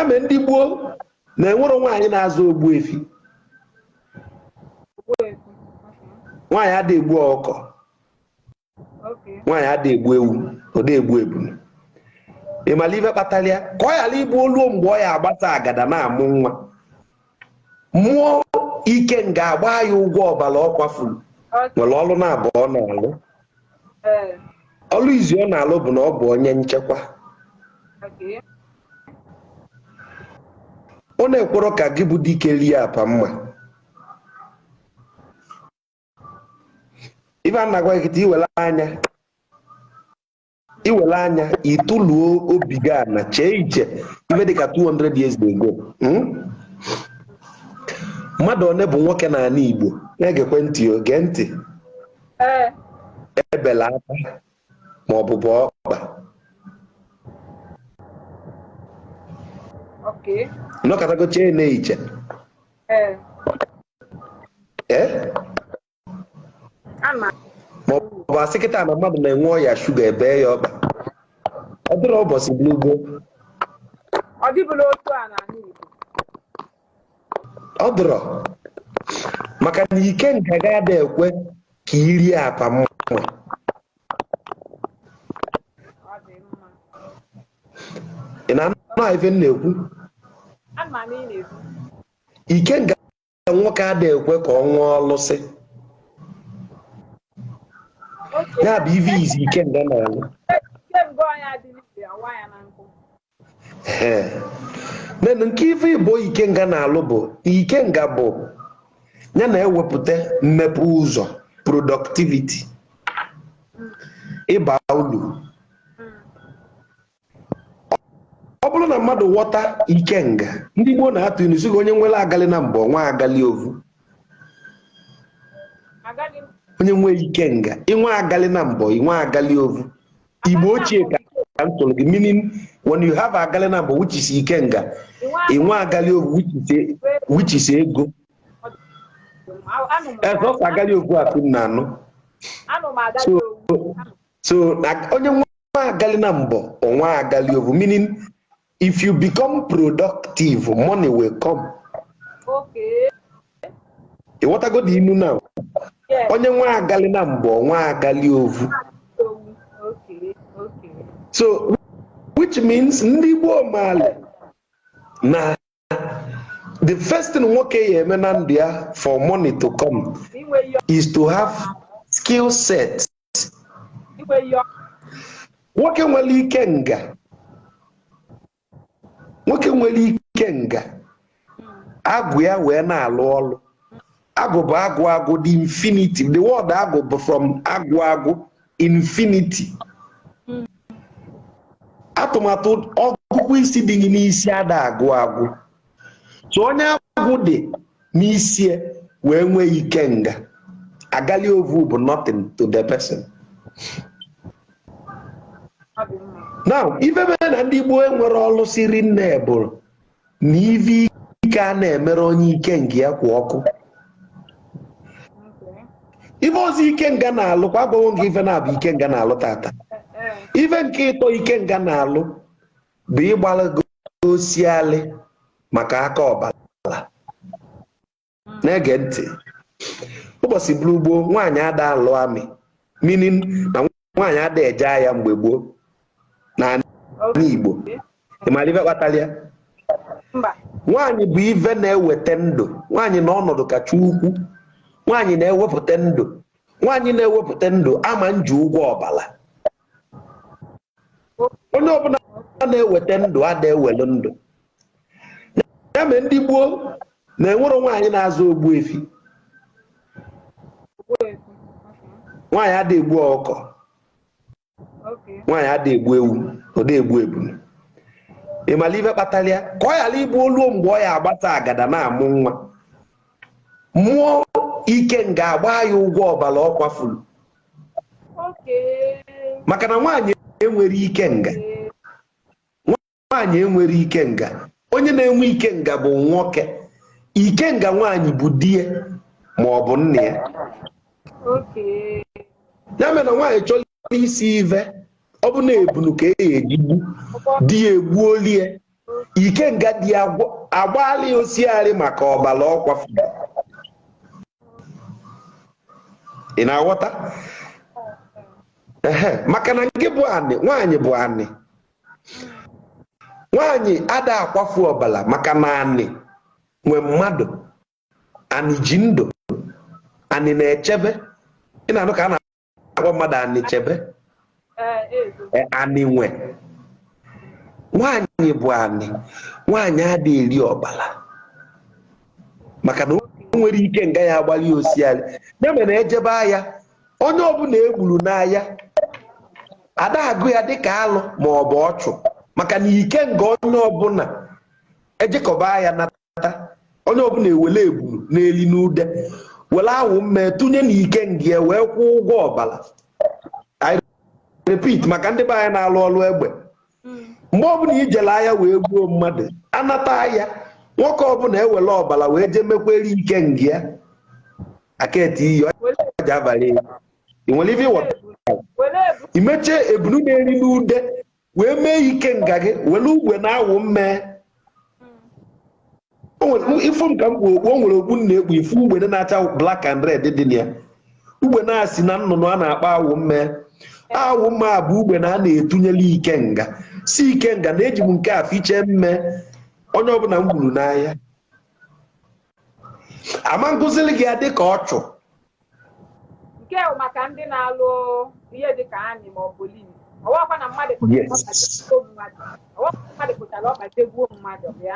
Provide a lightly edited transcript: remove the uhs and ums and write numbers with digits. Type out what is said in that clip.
mere ndị gboo na-enwere nwaanyị na-azụ ogbu efi. Nwaanyị adịghị egbu ọkụkọ. Nwaanyị adịghị egbu ewu, ọ dị egbu ebunu. Ị mara ife kpatara ya? Ka ọ ghara ịbụ oluo mgbe ọ ya agbata agada na-amụ nwa. Mmụọ ike nga agba ya ụgwọ ọbara ọ kwafuru nwere ọlụ na-abụ ọ na-alụ. Ọlụ izi ọ na-alụ bụ na ọ bụ onye nchekwa. Ọ na-ekworo ka gị bụ dike rie apa mma. Ife a na-agwa gị iwere anya ituluo obi gị na chee iche ife dịka 200 years ago. Mmadụ one bụ nwoke n'ala Igbo na-egekwe ntị oge ntị ebela aka ma ọ bụ ọkpa nọkọtago chee na-ehiche ma ọ bụ asị kịta na mmadụ na-enwe ọya shuga ebe ya ọkpa. Ọ dịrị ụbọchị n'ugbo ọ dịbụla otu a n'ala Igbo. Ọ dịrọ maka na ike nga ga-ada ekwe ka iri apa mma. Ị na-anụ ife m na-ekwu? Ike nga nwoke ada ekwe ka ọ nwụọ ọlụsị. Ya bụ ife izi ike nga na-alụ. Nenu nke ife Igbo ike nga na-alụ bụ ike nga bụ ya na-ewepụta mmepe ụzọ productivity ịba ulu. Ọ bụrụ na mmadụ ghọta ike nga, ndị Igbo na-atụ ilu sị onye nwere agali na mbọ nwa agali ovu. Onye nwe ike nga inwe agali na mbọ inwe agali ovu. Igbo ochie ka m tụrụ gị, meaning when you have agali na mbọ which is ike nga, inwe agali ovu which is ego. Eso agali ovu atụ na anọ. So onye nwe agali na mbọ onwe agali ovu, meaning if you become productive, money will come. Okay. What I got the inu now? Onye nwe agali na mbọ nwe agali ovu. Okay. So which means ndị Igbo maale na the first thing nwoke ya eme na ndụ ya for money to come is to have skill set. Nwoke nwere ike nga. Nwoke nwere ike nga. Agụ ya wee na-alụ ọlụ. Agụ bụ agụ the infinity. The word agụ bụ from agụ infinity. Atụmatụ ọgụgụ isi dị n'isi ada agụ. So onye agụ dị n'isi wee nwee ike nga. Agali ovu bụ nothing to the person. Now, ife mere na ndị Igbo enwere ọlụ siri nne bụ na ive ike a na-emere onye ike nga ya kwa ọkụ. Ife ozi ike nga na-alụ kwa agwawo nga ife na-abụ ike nga na-alụ tata. Ife nke ịtọ ike nga na-alụ bụ ịgbalago osialị maka aka ọbala. Na-ege ntị. Ụbọchị bụrụ gboo nwaanyị ada alụ amị, meaning na nwaanyị ada eje ahịa mgbe gboo na Igbo. Ị mara ife kpatara ya? Nwaanyị bụ ife na-eweta ndụ. Nwaanyị na ọnọdụ kacha ukwu. Nwaanyị na-ewepụta ndụ. Nwaanyị na-ewepụta ndụ ama nji ụgwọ ọbala. Onye ọbụla na-eweta ndụ ada ewelu ndụ. Ya mere ndị gboo na-enwere nwaanyị na-azụ ogbu efi. Nwaanyị ada egbu ọkụkọ. Nwaanyị ada egbu ewu, ọ dị egbu ebunu. Ị mara ife kpatara ya? Ka ọ ghara ịbụ oluo mgbe ọ ya agbata agada na-amụ nwa. Mmụọ ike nga agba ya ụgwọ ọbara ọ kwafuru. Maka na nwaanyị enwere ike nga. Nwaanyị enwere ike nga. Onye na-enwe ike nga bụ nwoke. Ike nga nwaanyị bụ di ya ma ọ bụ nne ya. Ya mere na nwaanyị chọrọ isi ive, ọ bụ na ebunu ka e ejigbu di ya egbuolie Ikenga dị agbalị osiari maka ọbara ọkwafu. Ị na-aghọta? Maka na nke bụ anị, nwaanyị bụ anị. Nwaanyị ada akwafu ọbara maka na anị nwe mmadụ, anị ji ndụ, anị na-echebe. Ị na-anụ ka a na-akpọ mmadụ anị chebe, anị nwe. Nwaanyị bụ anị, nwaanyị adịghị eri ọbara maka na o nwere ike nga ya agbalị osiari. Ya mere ejebe ahịa, onye ọbụla egburu n'ahịa ada agụ ya dịka alụ ma ọ bụ ọchụ, maka na ike nga onye ọbụla ejekọba ahịa nata, onye ọbụla ewele egburu n'eli n'ude were awụ mme tụnye na ike nga ya wee kwụọ ụgwọ ọbara. I repeat, maka ndị be anyị na-alụ ọlụ egbe, mgbe ọbụla ijele ahịa wee gbuo mmadụ, anata ahịa nwoke ọbụla ewele ọbara wee jee mekwere ike nga ya aketi iyi ọja abalị. I nwere ife ịwọta imeche ebunu na-eri n'ude wee mee ike nga gị were ugwe na-awụ mme. Ifu m ka m kpu okpu, o nwere okpu na-ekpu ifu ugbene na-acha black and red dị na ya, ugbe na-asị na nnụnụ a na-akpọ awụ mme. Awụ mme a bụ ugbe na a na-etunyela ike nga, si ike nga na-eji m nke a fiche mme onye ọbụla m gburu n'ahịa. Ama nkụziri gị ya dịka ọchụ. Nke maka ndị na-alụ ihe dịka anyị ma ọ bụ lili. Ọwakwa na mmadụ pụtara ọbata egbuo mmadụ ya.